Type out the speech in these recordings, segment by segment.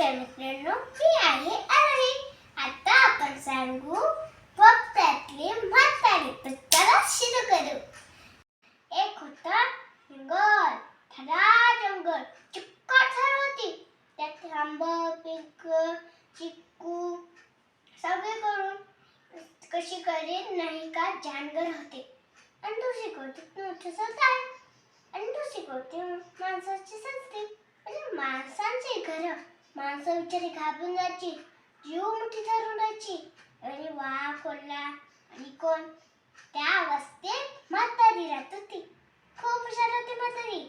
नमस्कार मित्रांनो, मी आहे अरवी. आता आपण सांगू पोपट्यातली म्हातारी. चला सुरू करू. एक होता जंगल, थरा जंगल, चिक्कट झाड होती. त्यात आंबा, पिंक, चिक्कू सगळे करून कशी करीन नाही का जानवर होते. आणि दुसरी होती मोठंसं झाड. आणि दुसरी होती माणसाची संस्कृती. म्हणजे माणसांची घर. माणसं बिचारी घाबरून जायची, जीव मुठी धरून राहायची. आणि वाघ कोल्हा आणि कोण त्या अवस्थेत म्हातारी राहत होती. खूप हुशार होती म्हातारी.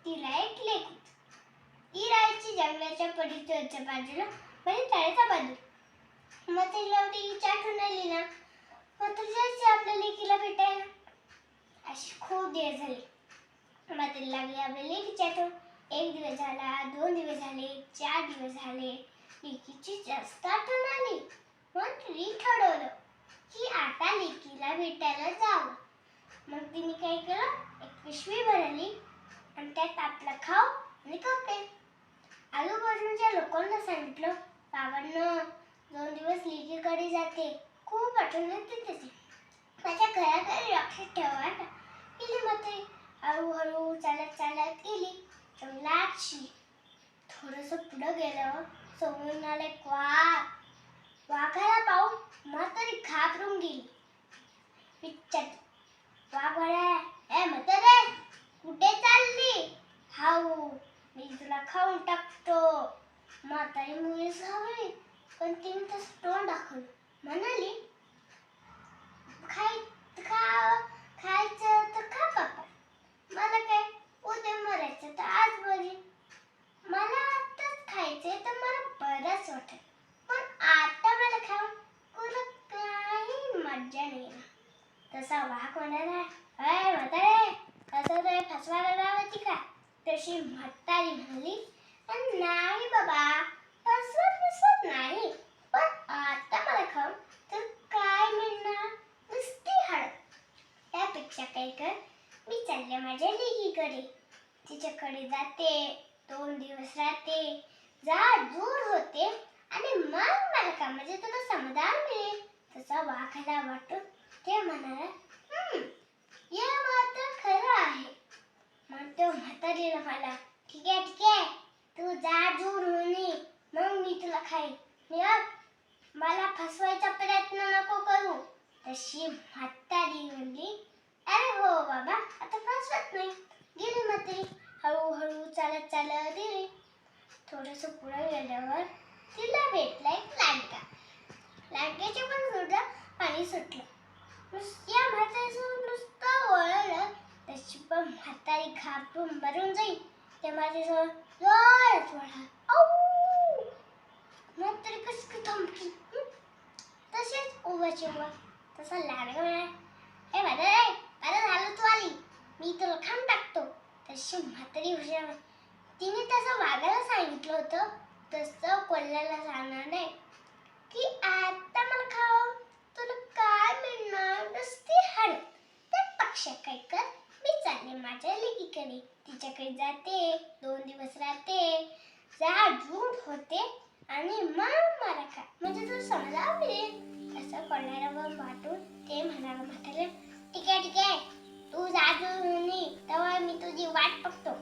तिला एक लेक होती. ती राहायची जंगलाच्या पलीकडच्या बाजूला, म्हणजे तळ्याच्या बाजूला. म्हातारीला ती आठवण आली ना, म्हातारी जायची आपल्या लेकीला भेटायला. अशी खूप दिवस झाले. म्हातारी लागली आपल्या लेकीची आठवण. एक दिवस झाला, 2 दिवस झाले, 4 दिवस झाले. लेकीची जास्त आठवण आली. म्हातारी ठरवलं की आता लेकीला भेटायला जावं. मग तिने काय केलं, एक पिशवी भरली आणि त्यात आपला खाऊ आणि कपडे. आजूबाजूच्या लोकांना सांगितलं, बाबांनो 2 दिवस लेकीकडे जाते, खूप आठवण येते त्याची, माझ्या घराकडे लक्ष ठेवा. गेली म्हातारी. हळूहळू चालत चालत गेली जंगलातशी. थोडंसं पुढं गेल्यावर समोरून आला एक वाघ. वाघाला पाहून म्हातारी घाबरून गेली. बिचारी वाघ म्हणाला, ए म्हातारे, कुठे चालली? हाऊ, मी तुला खाऊन टाकतो. म्हातारी मुळे सावळी, पण तिने तसं तोंड दाखवलं. म्हणाली, खायचं तर खा बाप्पा, मला काय, उद्या मरायचं तर आज बरी. मला आताच खायचंय तर मला बरंच वाटेल, पण आता मला खाऊन कुठं काही मज्जा नाही येणार. तसा वाघ म्हणाला, अय म्हातारे, असं तर फसवायला लावायची का? तशी म्हातारी म्हणाली, नाही बाबा, फसवत नाही, पण आता मला खाऊन तर काय मिळणार, नुसती हाड. त्यापेक्षा काय कर, मी चालले माझ्या लेकीकडे. तिच्याकडे जाते, 2 दिवस राहते, जाड जूड होते आणि मग मला कामाचे तुला समाधान मिळेल. तसा वाघाला वाटून ते म्हणाला, हे मात्र खरं आहे. मग तो म्हातारीला म्हणाला, ठीक आहे, तू जाड जूड होणे, मग मी तुला खाईन. मला फसवायचा प्रयत्न नको करू. तशी म्हातारी म्हणली, अरे हो बाबा, आता फसवत नाही. गेली म्हातारी. हळूहळू चालत चालत गेली. थोडंसं पुढे गेल्यावर तिला भेटला एक लांडगा. लांडग्याच्या पण सुद्धा पाणी सुटलं. या म्हातारीसोबत नुसतं वळलं, तशी पण म्हातारी घाबरून मरून जाईल. त्या म्हातारीसोबत जोरात वळला. म्हातारी कशी थांबली, तसेच उभाची उभा. तसा लांडगा म्हणाला, ए म्हातारे, बरं झालं तू आली, मी तुला खाऊन टाकतो. तशी म्हातारी हुशार. तिने तसं वाघाला सांगितलं होतं, तसं कोल्ह्याला सांगणार नाही की आता मला खाऊ तुला काय मिळणार, नुसती हाड. त्यापेक्षा काय कर, मी चालले माझ्या लेकीकडे. तिच्याकडे जाते, 2 दिवस राहते, जाड जूड होते आणि मग मला काय, म्हणजे तुला समजा मिळेल. असं कोल्ह्याला वाटून ते म्हणाला म्हातारीला, ठीक आहे, तू जाड जूड होणे तेव्हा मी तुझी वाट बघतो.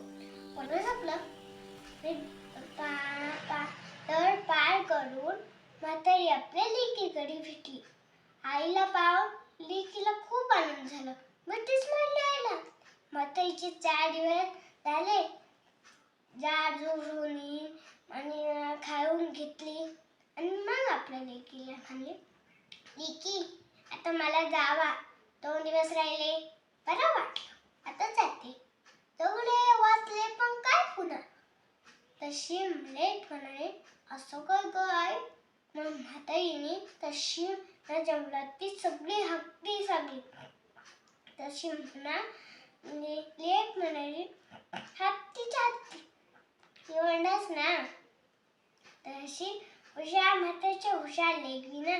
बोलून संपलं. तर पार करून म्हातारी आपल्या लेकीकडे भेटली. आईला पाहून लेकीला खूप आनंद झाला. मिठीच मारली आईला. म्हातारीचे 4 दिवस झाले, जाड जूड होणे आणि खाऊन घेतली. आणि मग आपल्या लेकीला म्हणले, लेकी, आता मला जावा, 2 दिवस राहिले, बरं वाटलं, आता जाते. तेवढे वाचले पण काय पुन्हा. तशी लेक म्हणाले, असं काय काय. मग म्हातारीने तशी जंगलातली सगळी हत्ती सांगली. तशी लेक म्हणाली, हत्तीच्या हत्ती एवढंच ना. तशी हुशार म्हातारीच्या हुशार लेकीनं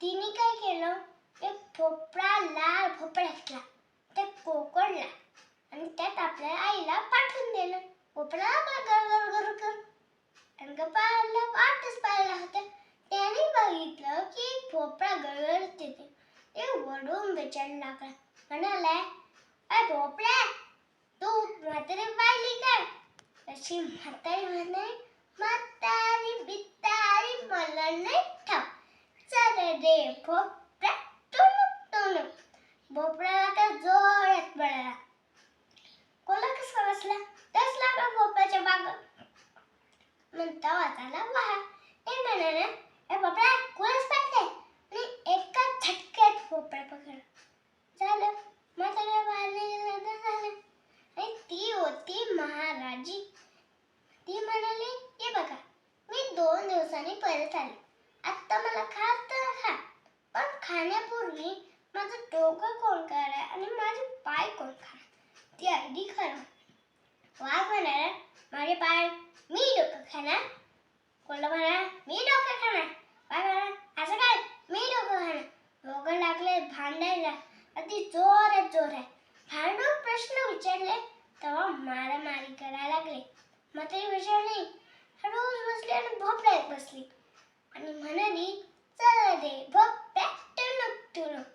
तिने काय केलं, एक भोपळा, लाल भोपळा घेतला, ते कोकडला आणि त्यात आपल्या आईला पाठवून दिलं. भोपळा गर गर गर गर. रंगपाळाला वाटच पाहिला होता. त्याने बघितलं की भोपळा गळगळत येते. ते वळून विचारू लागला. म्हणाला, अरे भोपळ्या, तू म्हातारी पाहिली का? तशी म्हातारी म्हणे, म्हातारी बितारी मला नाही ठाव. चल रे भोपळ्या टुणूक टुणूक. भोपळ्याला तर जोरात पळाला. कोला कसा बसला तस लागला भोपळ्याच्या मागं. म्हणता वाचायला वाहा. ते म्हणाले, ए भोपळा कुणाच पाडते? आणि एका झटक्यात भोपळा पकडला. झालं, म्हाताऱ्या बाहेर निघालं झालं. आणि ती होती महाराजी. ती म्हणाली, हे बघा, मी 2 दिवसांनी परत आले. आत्ता मला खायचं खा, पण खाण्यापूर्वी माझं डोकं कोण खाणार आणि माझे पाय कोण खाणार? ती अगदी खरं. वाघ म्हणाला, माझे पाय मी डोकं खाणार. कोल्हा म्हणाला, मी डोकं खाणार. वाघ म्हणाला, असं काय, मी डोकं खाणार. दोघं लागले भांडायला. अगदी जोरात भांडून प्रश्न विचारले तेव्हा मारामारी करायला लागले. म्हातारी विचारली, हळूच बसली आणि भोपळ्यात बसली आणि म्हणाली, चल रे भोपळ्या टुणूक टुणूक.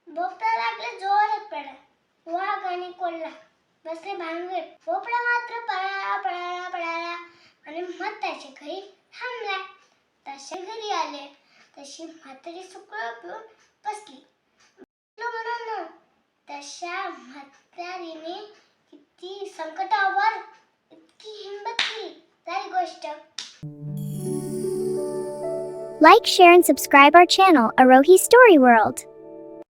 भोपळा लागले जोरात पळायला. वाघ आणि कोल्हा बसले भांडून. भोपळा मात्र पळाला आणि म्हातारीच्या घरी थांबला. तसे घरी आले तशी म्हातारी सुकळं पिऊन बसली. म्हणून तशा म्हातारीने किती संकटावर इतकी हिंमत केली. झाली गोष्ट. Like, share and subscribe our channel, Arohi Story World.